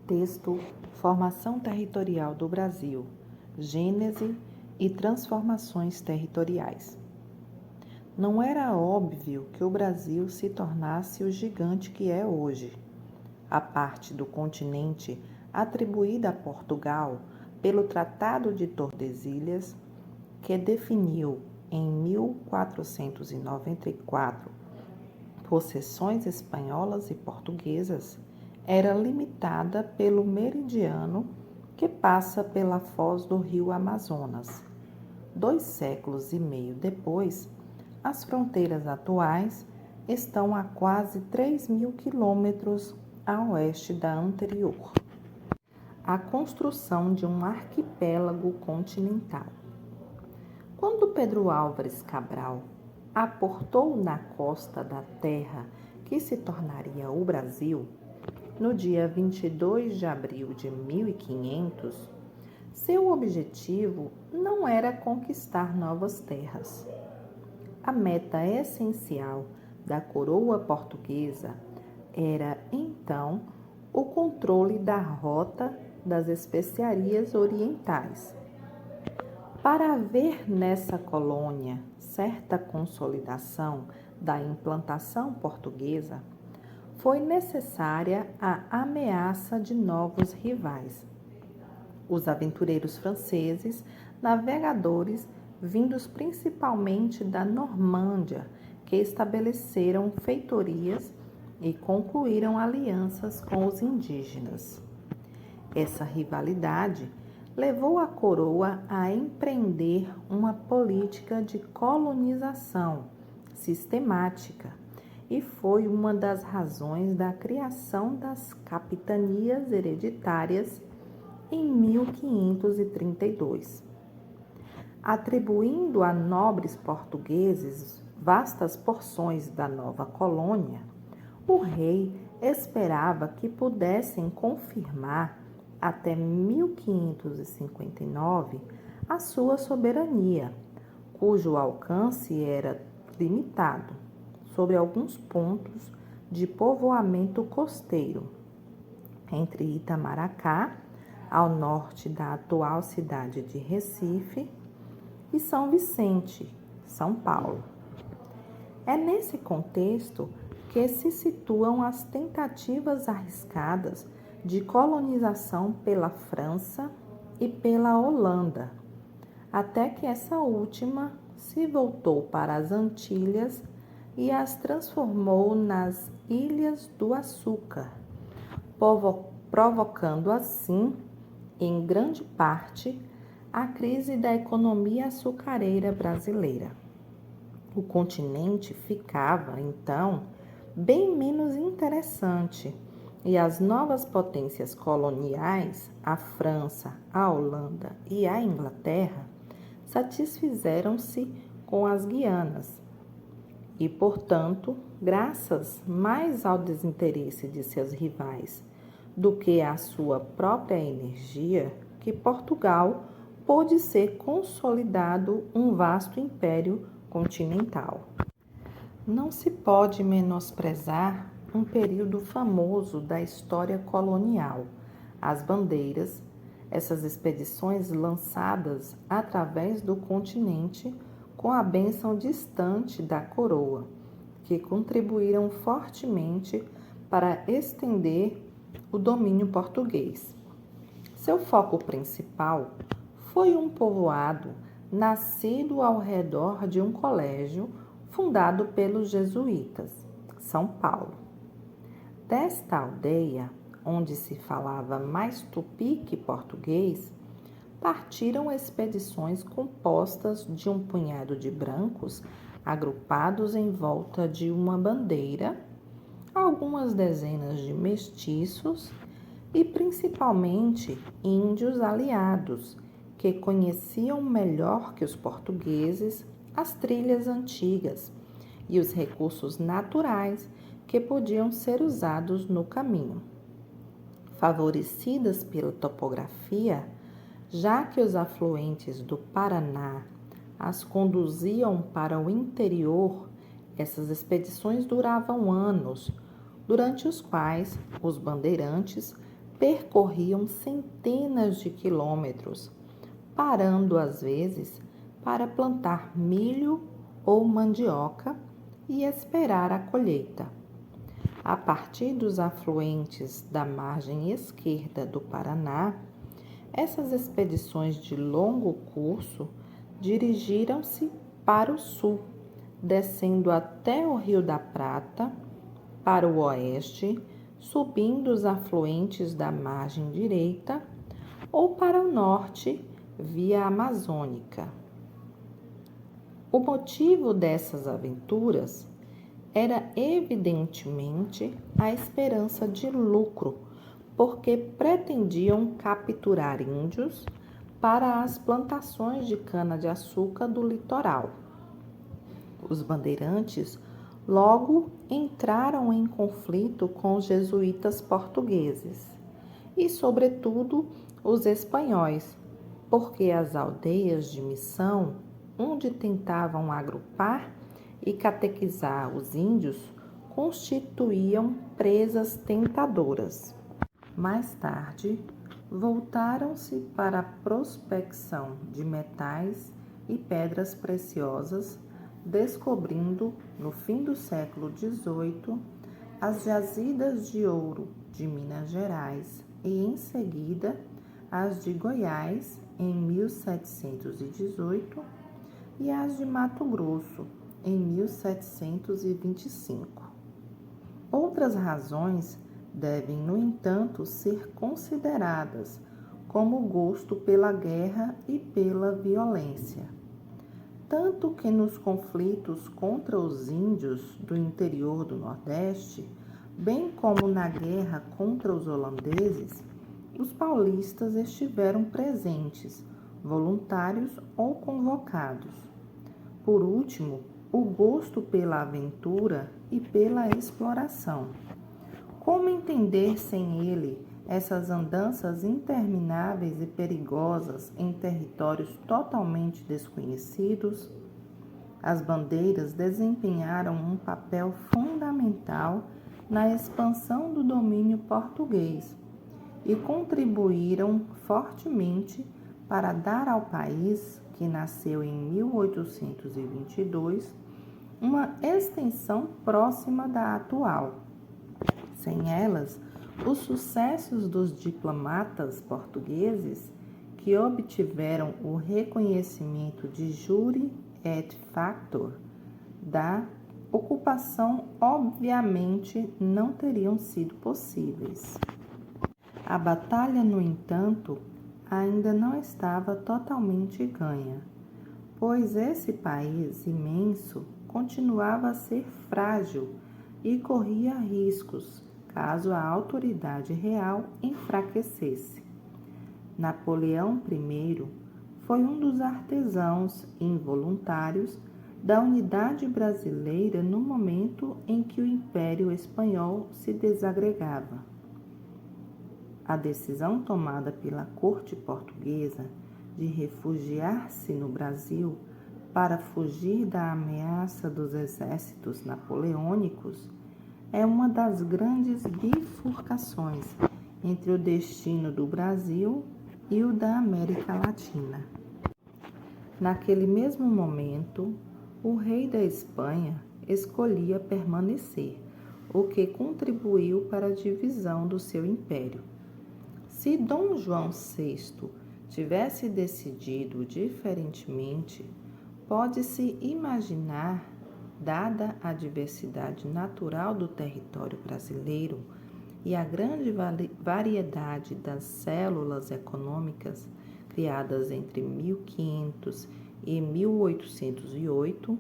Texto: Formação territorial do Brasil, Gênese e transformações territoriais. Não era óbvio que o Brasil se tornasse o gigante que é hoje. A parte do continente atribuída a Portugal pelo Tratado de Tordesilhas, que definiu em 1494 possessões espanholas e portuguesas, era limitada pelo meridiano que passa pela foz do rio Amazonas. 2 séculos e meio depois, as fronteiras atuais estão a quase 3.000 quilômetros a oeste da anterior. A construção de um arquipélago continental. Quando Pedro Álvares Cabral aportou na costa da terra que se tornaria o Brasil, no dia 22 de abril de 1500, seu objetivo não era conquistar novas terras. A meta essencial da coroa portuguesa era, então, o controle da rota das especiarias orientais. Para haver nessa colônia certa consolidação da implantação portuguesa, foi necessária a ameaça de novos rivais. Os aventureiros franceses, navegadores vindos principalmente da Normândia, que estabeleceram feitorias e concluíram alianças com os indígenas. Essa rivalidade levou a coroa a empreender uma política de colonização sistemática e foi uma das razões da criação das capitanias hereditárias em 1532. Atribuindo a nobres portugueses vastas porções da nova colônia, o rei esperava que pudessem confirmar até 1559 a sua soberania, cujo alcance era limitado sobre alguns pontos de povoamento costeiro, entre Itamaracá, ao norte da atual cidade de Recife, e São Vicente, São Paulo. É nesse contexto que se situam as tentativas arriscadas de colonização pela França e pela Holanda, até que essa última se voltou para as Antilhas e as transformou nas Ilhas do Açúcar, provocando assim, em grande parte, a crise da economia açucareira brasileira. O continente ficava, então, bem menos interessante e as novas potências coloniais, a França, a Holanda e a Inglaterra, satisfizeram-se com as Guianas e, portanto, graças mais ao desinteresse de seus rivais do que à sua própria energia, que Portugal pôde ser consolidado um vasto império continental. Não se pode menosprezar um período famoso da história colonial, as bandeiras, essas expedições lançadas através do continente com a bênção distante da coroa, que contribuíram fortemente para estender o domínio português. Seu foco principal foi um povoado nascido ao redor de um colégio fundado pelos jesuítas, São Paulo. Desta aldeia, onde se falava mais tupi que português, partiram expedições compostas de um punhado de brancos agrupados em volta de uma bandeira, algumas dezenas de mestiços e principalmente índios aliados que conheciam melhor que os portugueses as trilhas antigas e os recursos naturais que podiam ser usados no caminho. Favorecidas pela topografia, já que os afluentes do Paraná as conduziam para o interior, essas expedições duravam anos, durante os quais os bandeirantes percorriam centenas de quilômetros, parando às vezes para plantar milho ou mandioca e esperar a colheita. A partir dos afluentes da margem esquerda do Paraná, essas expedições de longo curso dirigiram-se para o sul, descendo até o Rio da Prata, para o oeste, subindo os afluentes da margem direita, ou para o norte, via Amazônica. O motivo dessas aventuras era evidentemente a esperança de lucro, porque pretendiam capturar índios para as plantações de cana-de-açúcar do litoral. Os bandeirantes logo entraram em conflito com os jesuítas portugueses e, sobretudo, os espanhóis, porque as aldeias de missão, onde tentavam agrupar e catequizar os índios, constituíam presas tentadoras. Mais tarde, voltaram-se para a prospecção de metais e pedras preciosas, descobrindo, no fim do século XVIII, as jazidas de ouro de Minas Gerais e, em seguida, as de Goiás, em 1718, e as de Mato Grosso, em 1725. Outras razões devem, no entanto, ser consideradas, como o gosto pela guerra e pela violência. Tanto que nos conflitos contra os índios do interior do Nordeste, bem como na guerra contra os holandeses, os paulistas estiveram presentes, voluntários ou convocados. Por último, o gosto pela aventura e pela exploração. Como entender sem ele essas andanças intermináveis e perigosas em territórios totalmente desconhecidos? As bandeiras desempenharam um papel fundamental na expansão do domínio português e contribuíram fortemente para dar ao país, que nasceu em 1822, uma extensão próxima da atual. Sem elas, os sucessos dos diplomatas portugueses, que obtiveram o reconhecimento de jure et factor da ocupação, obviamente não teriam sido possíveis. A batalha, no entanto, ainda não estava totalmente ganha, pois esse país imenso continuava a ser frágil e corria riscos caso a autoridade real enfraquecesse. Napoleão I foi um dos artesãos involuntários da unidade brasileira no momento em que o Império Espanhol se desagregava. A decisão tomada pela corte portuguesa de refugiar-se no Brasil para fugir da ameaça dos exércitos napoleônicos é uma das grandes bifurcações entre o destino do Brasil e o da América Latina. Naquele mesmo momento, o rei da Espanha escolhia permanecer, o que contribuiu para a divisão do seu império. Se Dom João VI tivesse decidido diferentemente, pode-se imaginar, dada a diversidade natural do território brasileiro e a grande variedade das células econômicas criadas entre 1500 e 1808,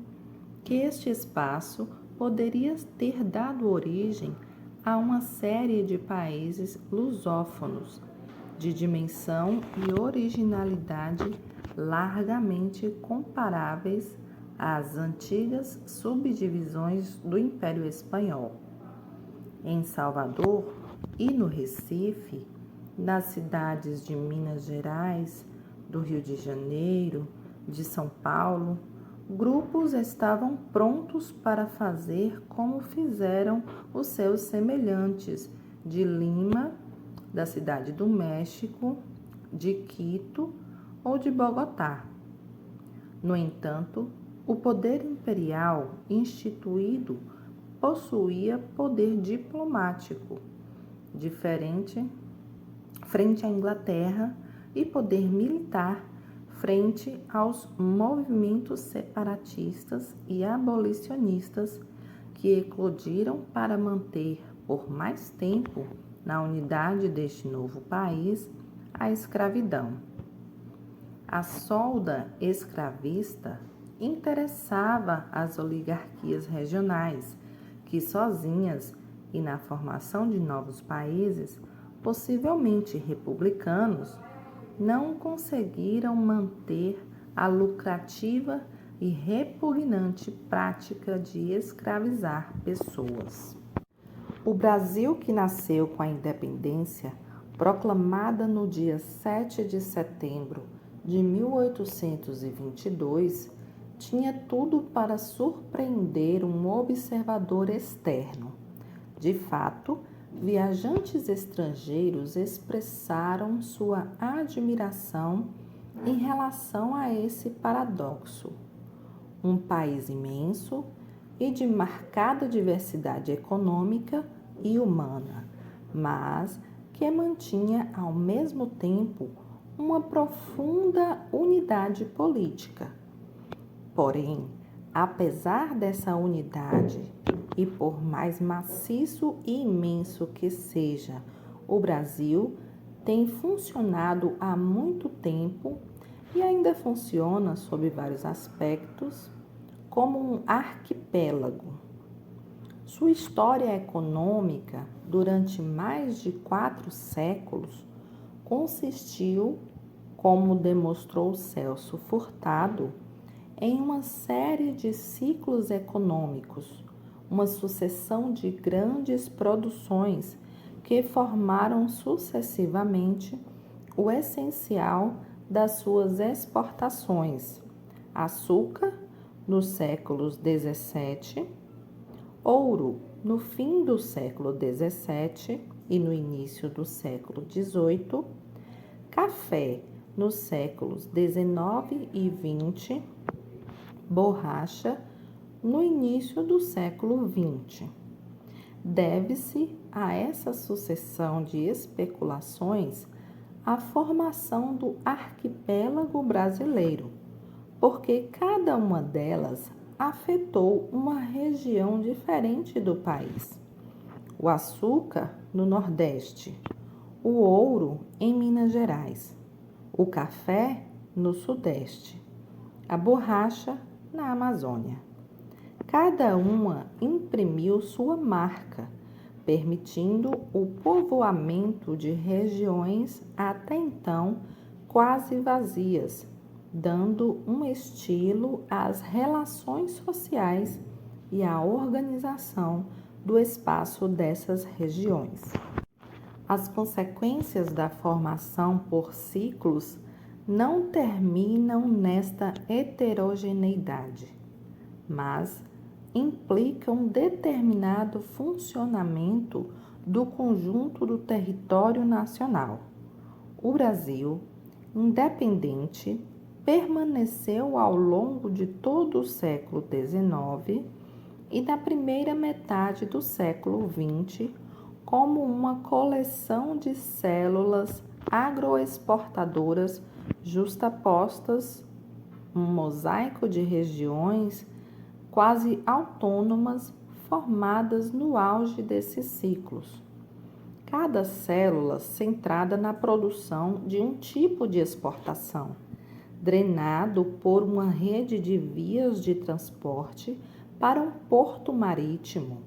que este espaço poderia ter dado origem a uma série de países lusófonos, de dimensão e originalidade largamente comparáveis às antigas subdivisões do Império Espanhol. Em Salvador e no Recife, nas cidades de Minas Gerais, do Rio de Janeiro, de São Paulo, grupos estavam prontos para fazer como fizeram os seus semelhantes de Lima da cidade do México, de Quito ou de Bogotá. No entanto, o poder imperial instituído possuía poder diplomático, diferente frente à Inglaterra e poder militar frente aos movimentos separatistas e abolicionistas que eclodiram para manter por mais tempo na unidade deste novo país a escravidão. A solda escravista interessava as oligarquias regionais, que sozinhas e na formação de novos países, possivelmente republicanos, não conseguiram manter a lucrativa e repugnante prática de escravizar pessoas. O Brasil, que nasceu com a independência, proclamada no dia 7 de setembro de 1822, tinha tudo para surpreender um observador externo. De fato, viajantes estrangeiros expressaram sua admiração em relação a esse paradoxo. Um país imenso e de marcada diversidade econômica e humana, mas que mantinha ao mesmo tempo uma profunda unidade política. Porém, apesar dessa unidade, e por mais maciço e imenso que seja, o Brasil tem funcionado há muito tempo e ainda funciona sob vários aspectos como um arquipélago. Sua história econômica durante mais de 4 séculos consistiu, como demonstrou Celso Furtado, em uma série de ciclos econômicos, uma sucessão de grandes produções que formaram sucessivamente o essencial das suas exportações: açúcar nos séculos XVII, ouro no fim do século XVII e no início do século XVIII, café nos séculos XIX e XX, borracha no início do século XX. Deve-se a essa sucessão de especulações a formação do arquipélago brasileiro, porque cada uma delas afetou uma região diferente do país. O açúcar no Nordeste, o ouro em Minas Gerais, o café no Sudeste, a borracha na Amazônia. Cada uma imprimiu sua marca, permitindo o povoamento de regiões até então quase vazias, dando um estilo às relações sociais e à organização do espaço dessas regiões. As consequências da formação por ciclos não terminam nesta heterogeneidade, mas implicam determinado funcionamento do conjunto do território nacional. O Brasil, independente, permaneceu ao longo de todo o século XIX e da primeira metade do século XX como uma coleção de células agroexportadoras justapostas, um mosaico de regiões quase autônomas formadas no auge desses ciclos. Cada célula centrada na produção de um tipo de exportação, drenado por uma rede de vias de transporte para um porto marítimo,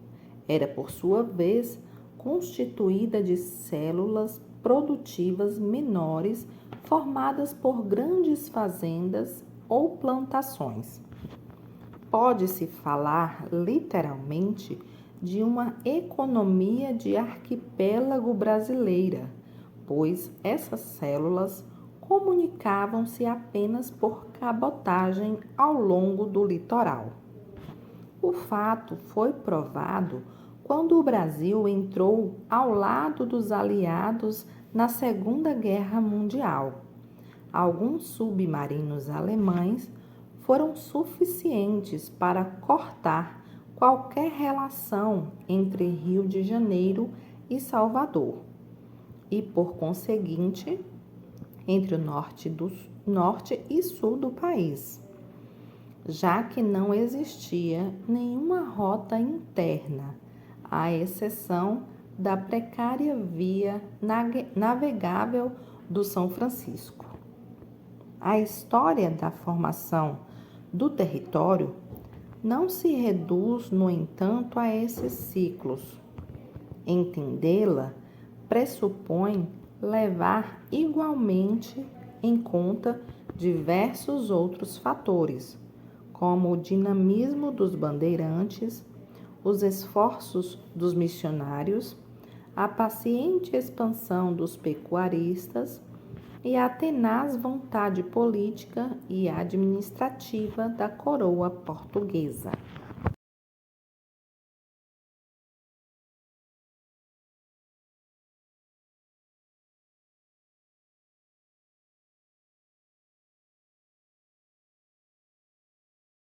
era por sua vez constituída de células produtivas menores formadas por grandes fazendas ou plantações. Pode-se falar literalmente de uma economia de arquipélago brasileira, pois essas células comunicavam-se apenas por cabotagem ao longo do litoral. O fato foi provado quando o Brasil entrou ao lado dos aliados na Segunda Guerra Mundial. Alguns submarinos alemães foram suficientes para cortar qualquer relação entre Rio de Janeiro e Salvador, e, por conseguinte, entre o norte e sul do país, já que não existia nenhuma rota interna, à exceção da precária via navegável do São Francisco. A história da formação do território não se reduz, no entanto, a esses ciclos. Entendê-la pressupõe levar igualmente em conta diversos outros fatores, como o dinamismo dos bandeirantes, os esforços dos missionários, a paciente expansão dos pecuaristas e a tenaz vontade política e administrativa da coroa portuguesa.